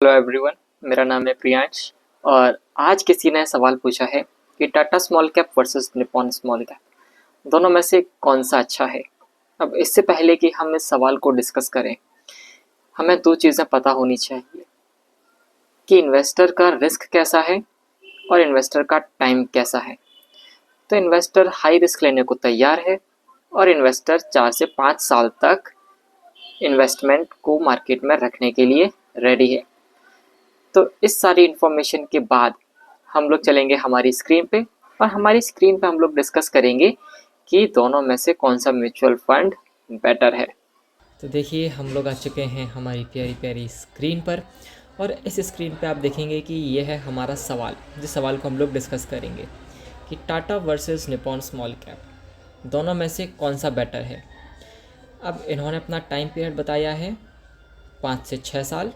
Hello everyone, मेरा नाम है प्रियांश और आज किसी ने सवाल पूछा है कि Tata small cap versus Nippon small cap दोनों में से कौन सा अच्छा है। अब इससे पहले कि हम इस सवाल को डिस्कस करें, हमें दो चीज़ें पता होनी चाहिए कि इन्वेस्टर का रिस्क कैसा है और इन्वेस्टर का टाइम कैसा है। तो इन्वेस्टर हाई रिस्क लेने को तैयार है और इन्वेस्टर 4 से 5 साल तक इन्वेस्टमेंट को मार्केट में रखने के लिए रेडी है। तो इस सारी इन्फॉर्मेशन के बाद हम लोग चलेंगे हमारी स्क्रीन पे और हमारी स्क्रीन पे हम लोग डिस्कस करेंगे कि दोनों में से कौन सा म्यूचुअल फंड बेटर है। तो देखिए हम लोग आ चुके हैं हमारी प्यारी प्यारी स्क्रीन पर और इस स्क्रीन पे आप देखेंगे कि ये है हमारा सवाल, जिस सवाल को हम लोग डिस्कस करेंगे कि Tata versus Nippon small cap दोनों में से कौन सा बेटर है। अब इन्होंने अपना टाइम पीरियड बताया है 5 से 6 साल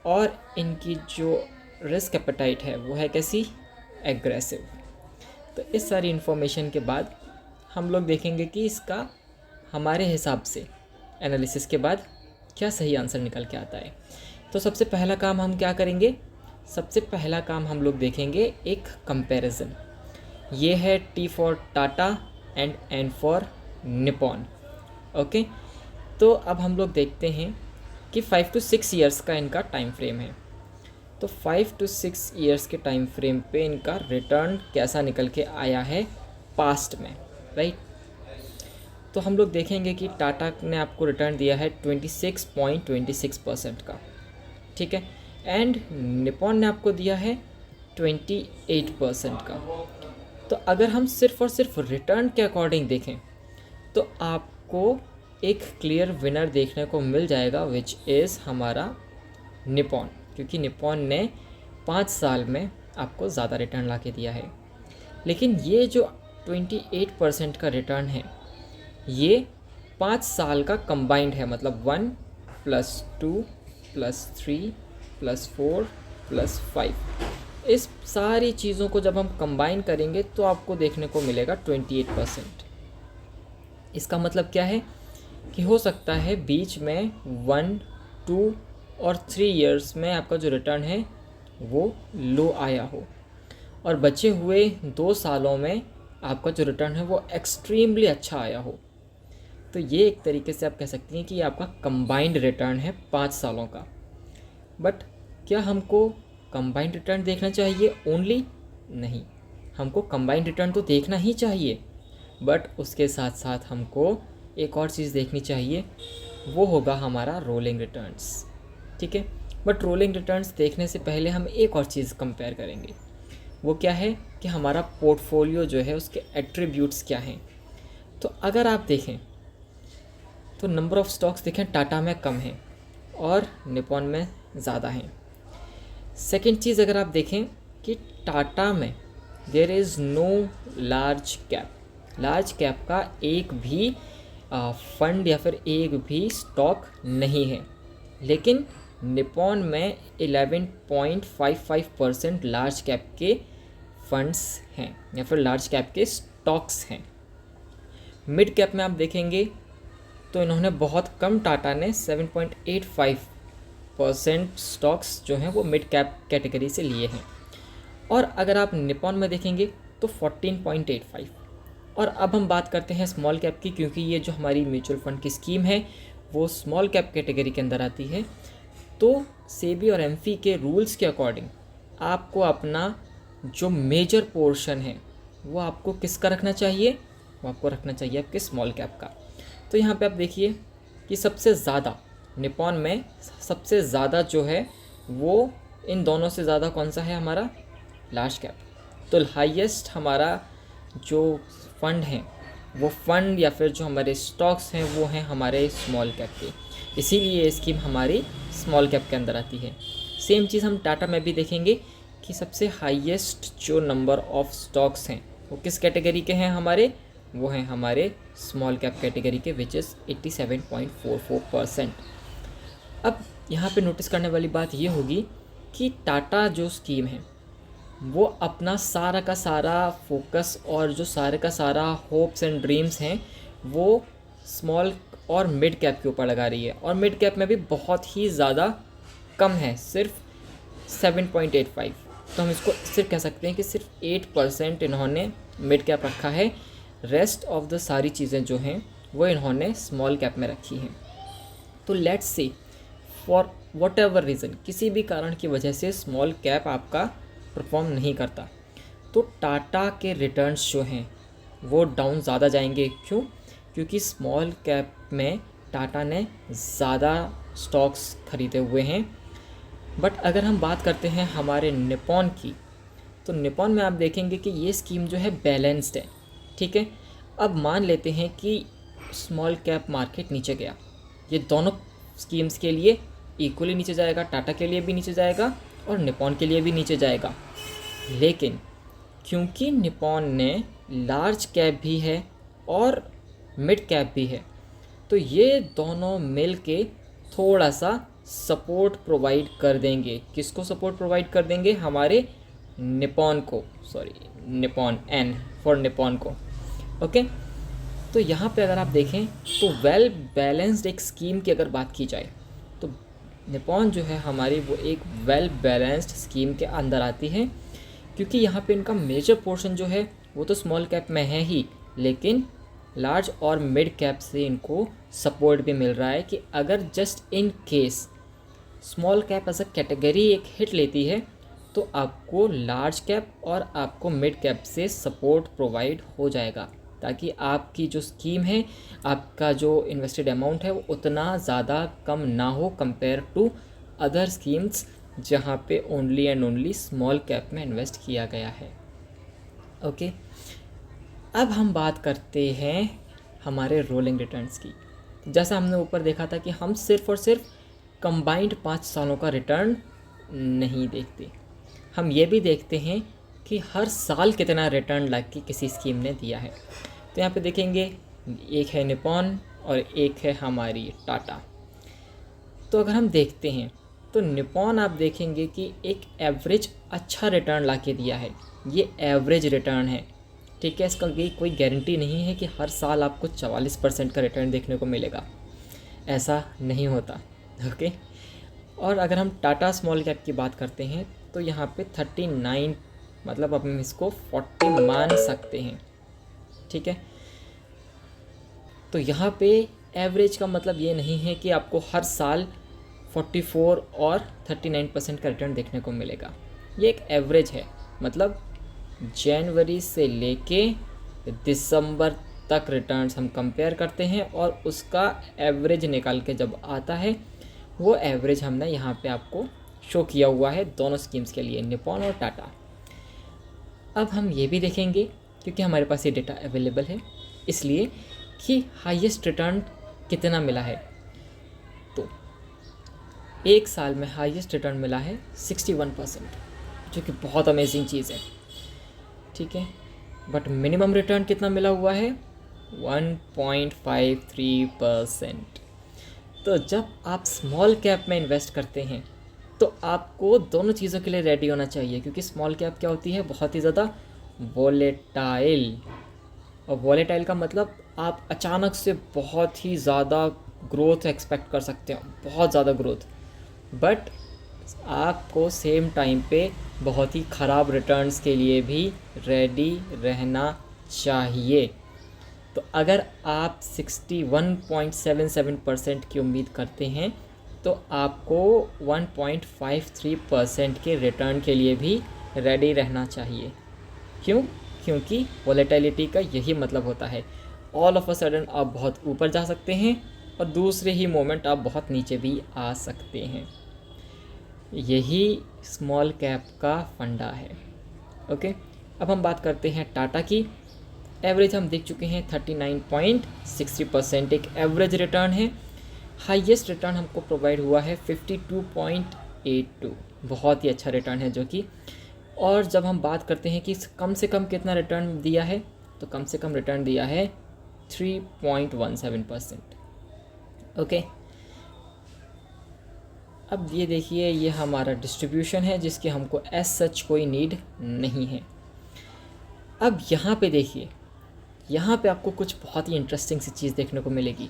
और इनकी जो रिस्क एपेटाइट है वो है कैसी, एग्रेसिव। तो इस सारी इन्फॉर्मेशन के बाद हम लोग देखेंगे कि इसका हमारे हिसाब से एनालिसिस के बाद क्या सही आंसर निकल के आता है। तो सबसे पहला काम हम क्या करेंगे, सबसे पहला काम हम लोग देखेंगे एक कंपैरिजन। ये है T for Tata and N for Nippon. Okay, तो अब हम लोग देखते हैं कि 5 to 6 ईयर्स का इनका टाइम फ्रेम है। तो 5 to 6 ईयर्स के टाइम फ्रेम पे इनका रिटर्न कैसा निकल के आया है पास्ट में, राइट। तो हम लोग देखेंगे कि टाटा ने आपको रिटर्न दिया है 26.26% का, ठीक है, एंड निप्पॉन ने आपको दिया है 28% का। तो अगर हम सिर्फ और सिर्फ रिटर्न के अकॉर्डिंग देखें तो आपको एक क्लियर विनर देखने को मिल जाएगा, विच इज़ हमारा निप्पॉन, क्योंकि निप्पॉन ने 5 साल में आपको ज़्यादा रिटर्न ला के दिया है। लेकिन ये जो 28% का रिटर्न है ये 5 साल का कंबाइंड है, मतलब 1 + 2 + 3 + 4 + 5। इस सारी चीज़ों को जब हम कंबाइन करेंगे तो आपको देखने को मिलेगा 28%। इसका मतलब क्या है कि हो सकता है बीच में 1, 2 और 3 ईयर्स में आपका जो रिटर्न है वो लो आया हो और बचे हुए 2 सालों में आपका जो रिटर्न है वो एक्सट्रीमली अच्छा आया हो। तो ये एक तरीके से आप कह सकती हैं कि ये आपका कंबाइंड रिटर्न है 5 सालों का। बट क्या हमको कंबाइंड रिटर्न देखना चाहिए ओनली? नहीं, हमको कंबाइंड रिटर्न तो देखना ही चाहिए, बट उसके साथ साथ हमको एक और चीज़ देखनी चाहिए, वो होगा हमारा रोलिंग रिटर्न्स, ठीक है। बट रोलिंग रिटर्न्स देखने से पहले हम एक और चीज़ कंपेयर करेंगे, वो क्या है कि हमारा पोर्टफोलियो जो है उसके एट्रीब्यूट्स क्या हैं। तो अगर आप देखें तो नंबर ऑफ़ स्टॉक्स देखें टाटा में कम है और निप्पॉन में ज़्यादा हैं। सेकंड चीज़ अगर आप देखें कि टाटा में there is no large cap का एक भी फंड या फिर एक भी स्टॉक नहीं है। लेकिन निप्पॉन में 11.55% लार्ज कैप के फंड्स हैं या फिर लार्ज कैप के स्टॉक्स हैं। मिड कैप में आप देखेंगे तो इन्होंने बहुत कम, टाटा ने 7.85% स्टॉक्स जो हैं वो मिड कैप कैटेगरी से लिए हैं। और अगर आप निप्पॉन में देखेंगे तो 14.85। और अब हम बात करते हैं स्मॉल कैप की, क्योंकि ये जो हमारी म्यूचुअल फंड की स्कीम है वो स्मॉल कैप कैटेगरी के अंदर आती है। तो सेबी और एमफी के रूल्स के अकॉर्डिंग आपको अपना जो मेजर पोर्शन है वो आपको किसका रखना चाहिए, वो आपको रखना चाहिए आपके स्मॉल कैप का। तो यहाँ पे आप देखिए कि सबसे ज़्यादा निप्पॉन में सबसे ज़्यादा जो है वो इन दोनों से ज़्यादा कौन सा है, हमारा लार्ज कैप। तो हाईएस्ट हमारा जो फंड हैं वो फंड या फिर जो हमारे स्टॉक्स हैं वो हैं हमारे स्मॉल कैप के, इसीलिए ये स्कीम हमारी स्मॉल कैप के अंदर आती है। सेम चीज़ हम टाटा में भी देखेंगे कि सबसे हाईएस्ट जो नंबर ऑफ़ स्टॉक्स हैं वो किस कैटेगरी के हैं हमारे, वो हैं हमारे स्मॉल कैप कैटेगरी के, विच इज़ 87.44%। अब यहाँ पे नोटिस करने वाली बात ये होगी कि टाटा जो स्कीम है वो अपना सारा का सारा फोकस और जो सारे का सारा होप्स एंड ड्रीम्स हैं वो स्मॉल और मिड कैप के ऊपर लगा रही है, और मिड कैप में भी बहुत ही ज़्यादा कम है, सिर्फ 7.85। तो हम इसको सिर्फ कह सकते हैं कि सिर्फ 8% इन्होंने मिड कैप रखा है। रेस्ट ऑफ द सारी चीज़ें जो हैं वो इन्होंने स्मॉल कैप में रखी हैं। तो let's see, for what ever reason, किसी भी कारण की वजह से स्मॉल कैप आपका परफॉर्म नहीं करता, तो टाटा के रिटर्न्स जो हैं वो डाउन ज़्यादा जाएंगे। क्यों? क्योंकि स्मॉल कैप में टाटा ने ज़्यादा स्टॉक्स खरीदे हुए हैं। बट अगर हम बात करते हैं हमारे निपॉन की, तो निपॉन में आप देखेंगे कि ये स्कीम जो है बैलेंस्ड है। ठीक है, अब मान लेते हैं कि स्मॉल कैप मार्केट नीचे गया, ये दोनों स्कीम्स के लिए इक्वली नीचे जाएगा, टाटा के लिए भी नीचे जाएगा और निपॉन के लिए भी नीचे जाएगा। लेकिन क्योंकि निपॉन ने लार्ज कैप भी है और मिड कैप भी है, तो ये दोनों मिल के थोड़ा सा सपोर्ट प्रोवाइड कर देंगे। किसको सपोर्ट प्रोवाइड कर देंगे? हमारे निपॉन को, sorry Nippon, N for Nippon को। ओके, तो यहाँ पे अगर आप देखें तो वेल बैलेंस्ड एक स्कीम की अगर बात की जाए तो निपॉन जो है हमारी वो एक वेल बैलेंस्ड स्कीम के अंदर आती है, क्योंकि यहाँ पे इनका मेजर पोर्शन जो है वो तो स्मॉल कैप में है ही, लेकिन लार्ज और मिड कैप से इनको सपोर्ट भी मिल रहा है कि अगर just in case small cap as a category एक हिट लेती है तो आपको लार्ज कैप और आपको मिड कैप से सपोर्ट प्रोवाइड हो जाएगा, ताकि आपकी जो स्कीम है, आपका जो इन्वेस्टेड अमाउंट है वो उतना ज़्यादा कम ना हो कंपेयर टू अदर स्कीम्स जहाँ पे only and only small cap में इन्वेस्ट किया गया है। ओके, अब हम बात करते हैं हमारे रोलिंग रिटर्न्स की। जैसा हमने ऊपर देखा था कि हम सिर्फ़ और सिर्फ कंबाइंड 5 सालों का रिटर्न नहीं देखते, हम ये भी देखते हैं कि हर साल कितना रिटर्न ला के किसी स्कीम ने दिया है। तो यहाँ पे देखेंगे एक है निपॉन और एक है हमारी टाटा। तो अगर हम देखते हैं तो निपॉन आप देखेंगे कि एक एवरेज अच्छा रिटर्न ला के दिया है, ये एवरेज रिटर्न है। ठीक है, इसका कोई गारंटी नहीं है कि हर साल आपको 44% का रिटर्न देखने को मिलेगा, ऐसा नहीं होता। ओके, और अगर हम टाटा स्मॉल कैप की बात करते हैं तो यहाँ पे 39, मतलब अब हम इसको 40 मान सकते हैं। ठीक है, तो यहाँ पे एवरेज का मतलब ये नहीं है कि आपको हर साल 44 और 39% का रिटर्न देखने को मिलेगा, ये एक एवरेज है। मतलब जनवरी से लेके दिसंबर तक रिटर्न्स हम कंपेयर करते हैं और उसका एवरेज निकाल के जब आता है, वो एवरेज हमने यहाँ पे आपको शो किया हुआ है दोनों स्कीम्स के लिए, निपॉन और टाटा। अब हम ये भी देखेंगे, क्योंकि हमारे पास ये डेटा अवेलेबल है, इसलिए कि हाईएस्ट रिटर्न कितना मिला है। तो एक साल में हाईएस्ट रिटर्न मिला है 61%, जो कि बहुत अमेजिंग चीज़ है। ठीक है, बट मिनिमम रिटर्न कितना मिला हुआ है? 1.53%। तो जब आप स्मॉल कैप में इन्वेस्ट करते हैं तो आपको दोनों चीज़ों के लिए रेडी होना चाहिए, क्योंकि स्मॉल कैप क्या होती है? बहुत ही ज़्यादा वॉलेटाइल। और वॉलेटाइल का मतलब आप अचानक से बहुत ही ज़्यादा ग्रोथ एक्सपेक्ट कर सकते हो, बहुत ज़्यादा ग्रोथ, बट आपको सेम टाइम पे बहुत ही ख़राब रिटर्न्स के लिए भी रेडी रहना चाहिए। तो अगर आप 61.77% की उम्मीद करते हैं तो आपको 1.53% के रिटर्न के लिए भी रेडी रहना चाहिए। क्यों? क्योंकि वॉलेटिलिटी का यही मतलब होता है, ऑल ऑफ अ सडन आप बहुत ऊपर जा सकते हैं और दूसरे ही मोमेंट आप बहुत नीचे भी आ सकते हैं। यही स्मॉल कैप का फंडा है। ओके, अब हम बात करते हैं टाटा की। एवरेज हम देख चुके हैं 39.60% एक एवरेज रिटर्न है। हाईएस्ट रिटर्न हमको प्रोवाइड हुआ है 52.82, बहुत ही अच्छा रिटर्न है जो कि। और जब हम बात करते हैं कि कम से कम कितना रिटर्न दिया है, तो कम से कम रिटर्न दिया है 3.17%। ओके, अब ये देखिए, ये हमारा डिस्ट्रीब्यूशन है जिसकी हमको एज सच कोई नीड नहीं है। अब यहाँ पे देखिए, यहाँ पे आपको कुछ बहुत ही इंटरेस्टिंग सी चीज़ देखने को मिलेगी।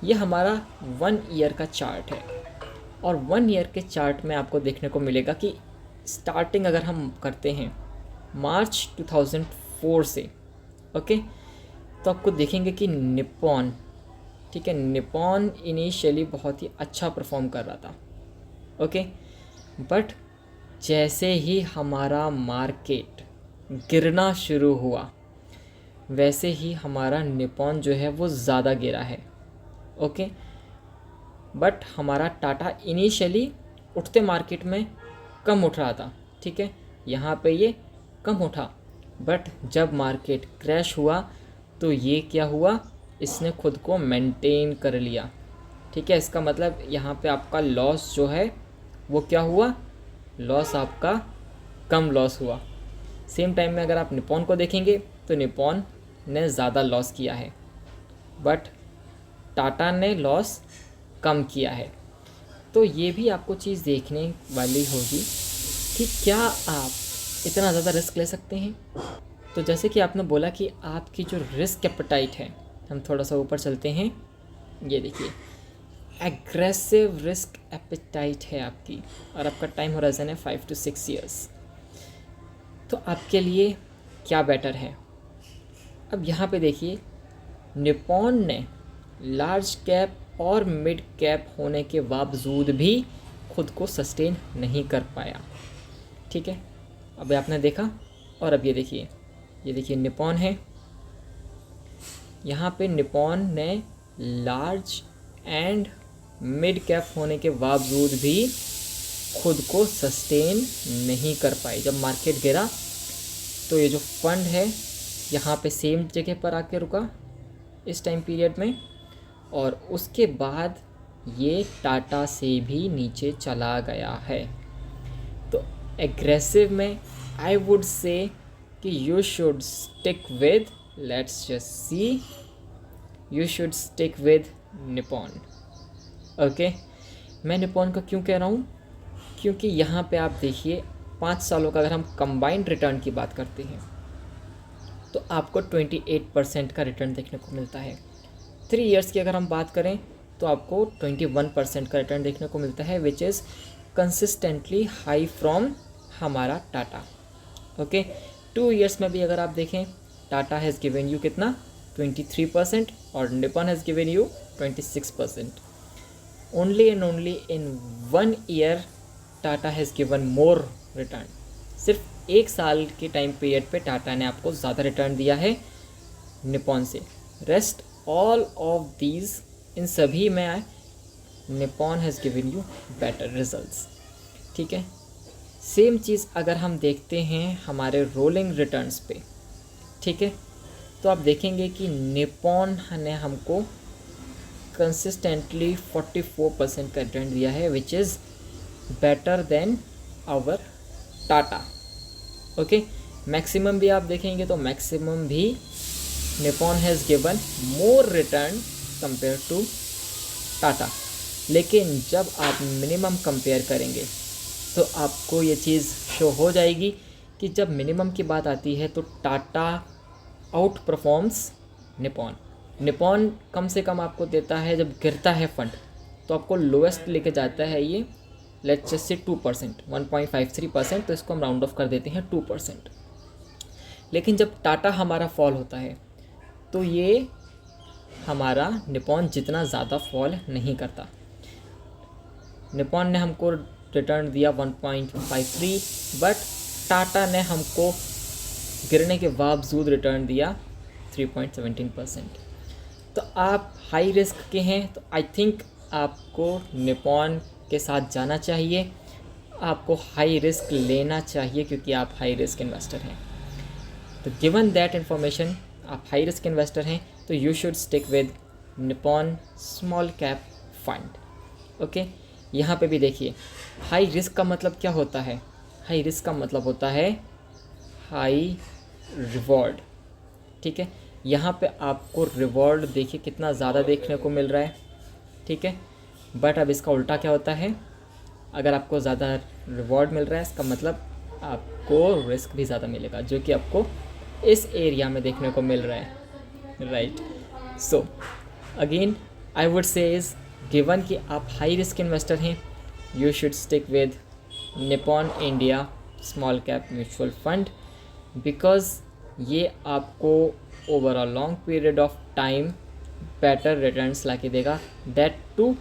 ये हमारा 1 ईयर का चार्ट है। और 1 ईयर के चार्ट में आपको देखने को मिलेगा कि स्टार्टिंग अगर हम करते हैं मार्च 2004 से, ओके, तो आपको देखेंगे कि निप्पॉन, ठीक है, निप्पॉन इनिशियली बहुत ही अच्छा परफॉर्म कर रहा था, ओके, बट जैसे ही हमारा मार्केट गिरना शुरू हुआ वैसे ही हमारा निप्पॉन जो है वो ज़्यादा गिरा है, ओके। बट हमारा टाटा इनिशियली उठते मार्केट में कम उठ रहा था, ठीक है, यहाँ पे ये कम उठा, बट जब मार्केट क्रैश हुआ तो ये क्या हुआ, इसने खुद को मेंटेन कर लिया, ठीक है। इसका मतलब यहाँ पे आपका लॉस जो है वो क्या हुआ, लॉस आपका कम लॉस हुआ। सेम टाइम में अगर आप निप्पॉन को देखेंगे तो निप्पॉन ने ज़्यादा लॉस किया है, बट टाटा ने लॉस कम किया है। तो ये भी आपको चीज़ देखने वाली होगी कि क्या आप इतना ज़्यादा रिस्क ले सकते हैं। तो जैसे कि आपने बोला कि आपकी जो रिस्क एपेटाइट है, हम थोड़ा सा ऊपर चलते हैं, ये देखिए एग्रेसिव रिस्क एपेटाइट है आपकी, और आपका टाइम होराइजन है 5 to 6 ईयर्स। तो आपके लिए क्या बेटर है। अब यहाँ पे देखिए निप्पॉन ने लार्ज कैप और मिड कैप होने के बावजूद भी खुद को सस्टेन नहीं कर पाया, ठीक है। अब आपने देखा, और अब ये देखिए निप्पॉन है, यहाँ पे निप्पॉन ने लार्ज एंड मिड कैप होने के बावजूद भी खुद को सस्टेन नहीं कर पाई। जब मार्केट गिरा तो ये जो फंड है यहाँ पे सेम जगह पर आके रुका इस टाइम पीरियड में, और उसके बाद ये टाटा से भी नीचे चला गया है। तो एग्रेसिव में आई वुड से कि you should stick with, let's just see, you should stick with Nippon, okay. मैं निप्पॉन का क्यों कह रहा हूँ, क्योंकि यहाँ पे आप देखिए 5 सालों का अगर हम कंबाइंड रिटर्न की बात करते हैं तो आपको 28% का रिटर्न देखने को मिलता है। 3 इयर्स की अगर हम बात करें तो आपको 21% का रिटर्न देखने को मिलता है, which is consistently high from हमारा टाटा, ओके। 2 इयर्स में भी अगर आप देखें, टाटा हैज़ गिवन यू कितना, 23%, और Nippon has given you 26%। Only and only in 1 year Tata has given more return. सिर्फ 1 साल के टाइम पीरियड पे टाटा ने आपको ज़्यादा रिटर्न दिया है निप्पॉन से। रेस्ट ऑल ऑफ दीज, इन सभी में Nippon has given you better results, ठीक है। सेम चीज़ अगर हम देखते हैं हमारे रोलिंग रिटर्न्स पे, ठीक है, तो आप देखेंगे कि निप्पॉन ने हमको कंसिस्टेंटली 44% का रिटर्न दिया है, which is better than our Tata, okay. Maximum भी आप देखेंगे तो मैक्सिमम भी Nippon has given more return compare to Tata. लेकिन जब आप मिनिमम कंपेयर करेंगे तो आपको ये चीज़ शो हो जाएगी कि जब मिनिमम की बात आती है तो Tata outperforms Nippon. Nippon कम से कम आपको देता है, जब गिरता है फंड तो आपको लोएस्ट लेके जाता है ये, लेट्स जस्ट से 2%, 1.53%, तो इसको हम राउंड ऑफ कर देते हैं 2%। लेकिन जब टाटा हमारा फॉल होता है तो ये हमारा निप्पॉन जितना ज़्यादा फॉल नहीं करता। निप्पॉन ने हमको रिटर्न दिया 1.53, बट टाटा ने हमको गिरने के बावजूद रिटर्न दिया 3.17%। तो आप हाई रिस्क के हैं तो आई थिंक आपको निप्पॉन के साथ जाना चाहिए, आपको हाई रिस्क लेना चाहिए क्योंकि आप हाई रिस्क इन्वेस्टर हैं। तो गिवन दैट इन्फॉर्मेशन, आप हाई रिस्क इन्वेस्टर हैं तो you should stick with Nippon small cap fund, okay. यहाँ पे भी देखिए हाई रिस्क का मतलब क्या होता है, हाई रिस्क का मतलब होता है हाई रिवॉर्ड, ठीक है। यहाँ पे आपको रिवॉर्ड देखिए कितना ज़्यादा देखने को मिल रहा है, ठीक है। बट अब इसका उल्टा क्या होता है, अगर आपको ज़्यादा रिवॉर्ड मिल रहा है इसका मतलब आपको रिस्क भी ज़्यादा मिलेगा, जो कि आपको इस एरिया में देखने को मिल रहा है, right. So again I would say is given कि आप हाई रिस्क इन्वेस्टर हैं you should stick with Nippon India Small Cap Mutual Fund, because ये आपको over a long period of time better returns ला के देगा, that too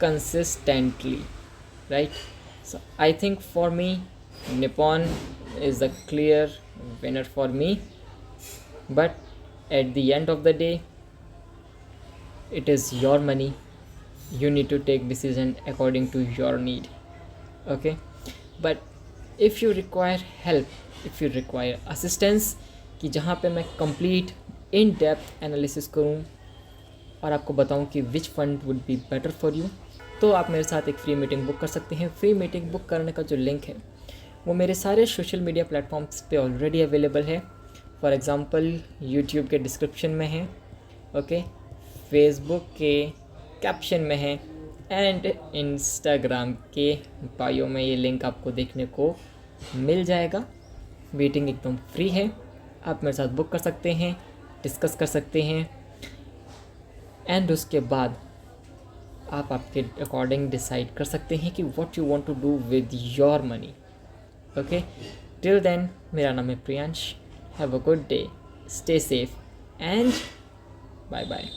consistently, right. So I think for me Nippon is the clear winner for me, but at the end of the day it is your money. You need to take decision according to your need, okay. But if you require help, if you require assistance कि जहाँ पे मैं complete in depth analysis करूँ और आपको बताऊँ कि which fund would be better for you, तो आप मेरे साथ एक फ्री मीटिंग बुक कर सकते हैं. फ्री मीटिंग बुक करने का जो लिंक है वो मेरे सारे सोशल मीडिया प्लेटफॉर्म्स पे ऑलरेडी अवेलेबल है. फॉर एग्ज़ाम्पल यूट्यूब के डिस्क्रिप्शन में है, ओके, फेसबुक के कैप्शन में है, एंड इंस्टाग्राम के बायो में ये लिंक आपको देखने को मिल जाएगा. मीटिंग एकदम फ्री है, आप मेरे साथ बुक कर सकते हैं, डिस्कस कर सकते हैं, एंड उसके बाद आप आपके अकॉर्डिंग डिसाइड कर सकते हैं कि what you want to do with your money, okay. Till then, मेरा नाम है Priyansh. Have a good day, stay safe and bye bye.